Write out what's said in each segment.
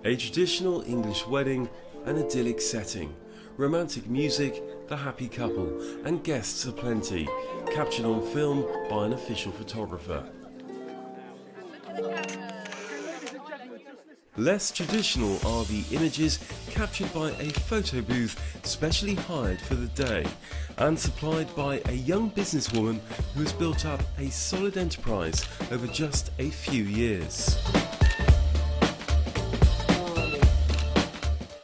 A traditional English wedding, an idyllic setting, romantic music, the happy couple, and guests aplenty, captured on film by an official photographer. Less traditional are the images captured by a photo booth specially hired for the day and supplied by a young businesswoman who has built up a solid enterprise over just a few years.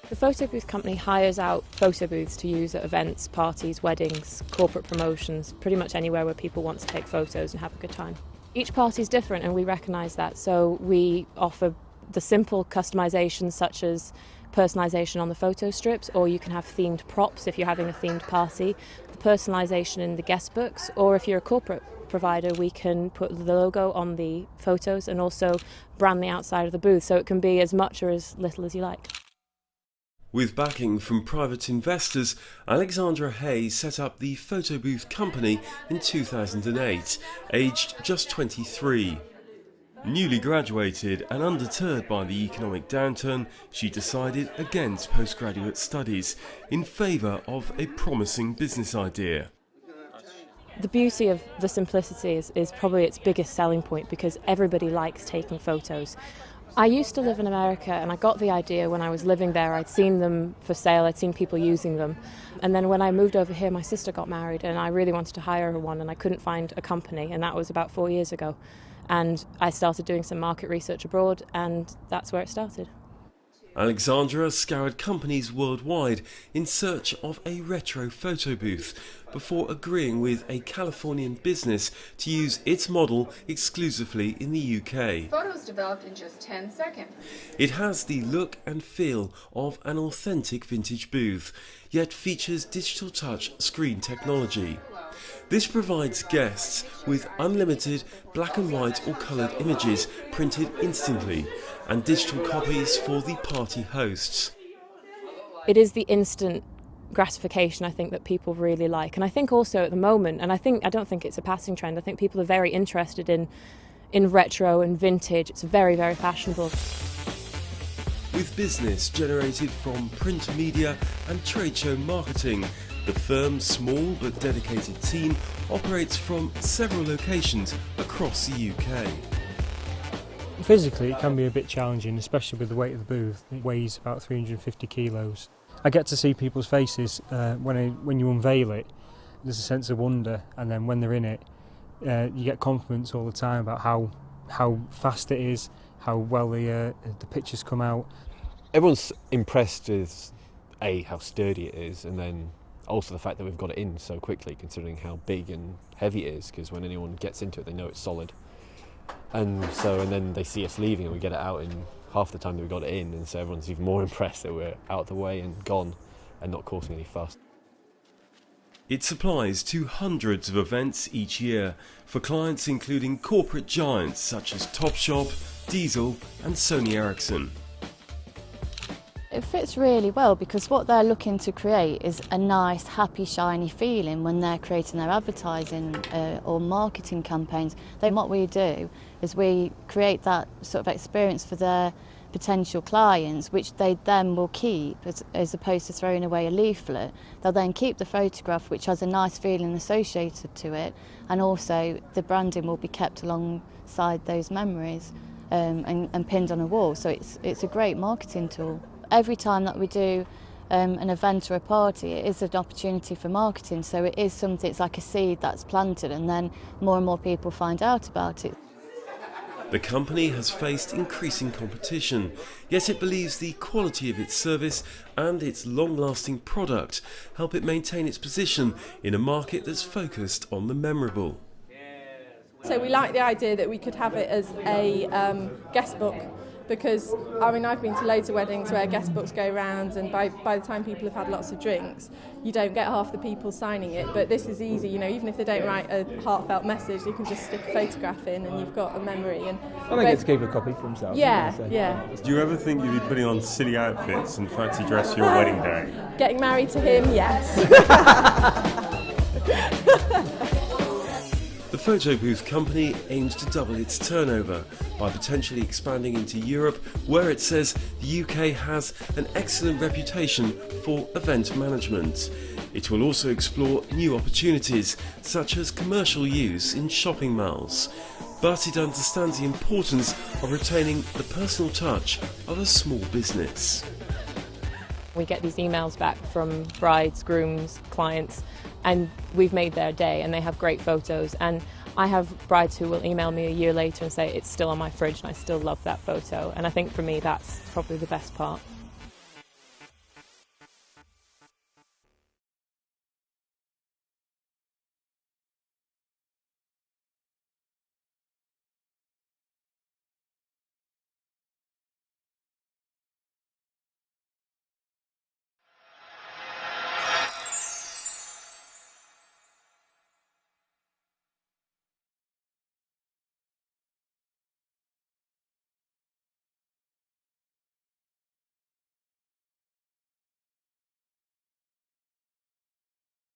The photo booth company hires out photo booths to use at events, parties, weddings, corporate promotions, pretty much anywhere where people want to take photos and have a good time. Each party is different and we recognise that, so we offer the simple customisations such as personalisation on the photo strips, or you can have themed props if you're having a themed party, the personalisation in the guest books, or if you're a corporate provider we can put the logo on the photos and also brand the outside of the booth, so it can be as much or as little as you like. With backing from private investors, Alexandra Hay set up the photo booth company in 2008, aged just 23. Newly graduated and undeterred by the economic downturn, she decided against postgraduate studies in favour of a promising business idea. The beauty of the simplicity is probably its biggest selling point, because everybody likes taking photos. I used to live in America and I got the idea when I was living there. I'd seen them for sale, I'd seen people using them. And then when I moved over here, my sister got married and I really wanted to hire her one and I couldn't find a company, and that was about 4 years ago. And I started doing some market research abroad and that's where it started. Alexandra scoured companies worldwide in search of a retro photo booth before agreeing with a Californian business to use its model exclusively in the UK. Photos developed in just 10 seconds. It has the look and feel of an authentic vintage booth, yet features digital touch screen technology. This provides guests with unlimited black and white or coloured images printed instantly and digital copies for the party hosts. It is the instant gratification I think that people really like, and I think also at the moment, and I don't think it's a passing trend, I think people are very interested in retro and vintage. It's very, very fashionable. With business generated from print media and trade show marketing, the firm's small but dedicated team operates from several locations across the UK. Physically it can be a bit challenging, especially with the weight of the booth. It weighs about 350 kilos. I get to see people's faces when you unveil it. There's a sense of wonder, and then when they're in it, you get compliments all the time about how fast it is, how well the pictures come out. Everyone's impressed with how sturdy it is, and then also the fact that we've got it in so quickly, considering how big and heavy it is, because when anyone gets into it they know it's solid. And then they see us leaving and we get it out in half the time that we got it in, and so everyone's even more impressed that we're out of the way and gone and not causing any fuss. It supplies to hundreds of events each year for clients including corporate giants such as Topshop, Diesel and Sony Ericsson. It fits really well because what they're looking to create is a nice, happy, shiny feeling when they're creating their advertising or marketing campaigns. Then what we do is we create that sort of experience for their potential clients, which they then will keep as opposed to throwing away a leaflet. They'll then keep the photograph, which has a nice feeling associated to it, and also the branding will be kept alongside those memories and pinned on a wall. So it's a great marketing tool. Every time that we do an event or a party, it is an opportunity for marketing, so it is something, it's like a seed that's planted and then more and more people find out about it. The company has faced increasing competition, yet it believes the quality of its service and its long-lasting product help it maintain its position in a market that's focused on the memorable. So we like the idea that we could have it as a guest book, because I mean I've been to loads of weddings where guest books go round and by the time people have had lots of drinks you don't get half the people signing it, but this is easy, you know, even if they don't write a heartfelt message you can just stick a photograph in and you've got a memory. And they get to keep a copy for themselves. Yeah, yeah. Do you ever think you'd be putting on silly outfits and fancy dress for your wedding day? Getting married to him, yes. The photo booth company aims to double its turnover by potentially expanding into Europe, where it says the UK has an excellent reputation for event management. It will also explore new opportunities, such as commercial use in shopping malls. But it understands the importance of retaining the personal touch of a small business. We get these emails back from brides, grooms, clients, and we've made their day and they have great photos. And I have brides who will email me a year later and say it's still on my fridge and I still love that photo. And I think for me that's probably the best part.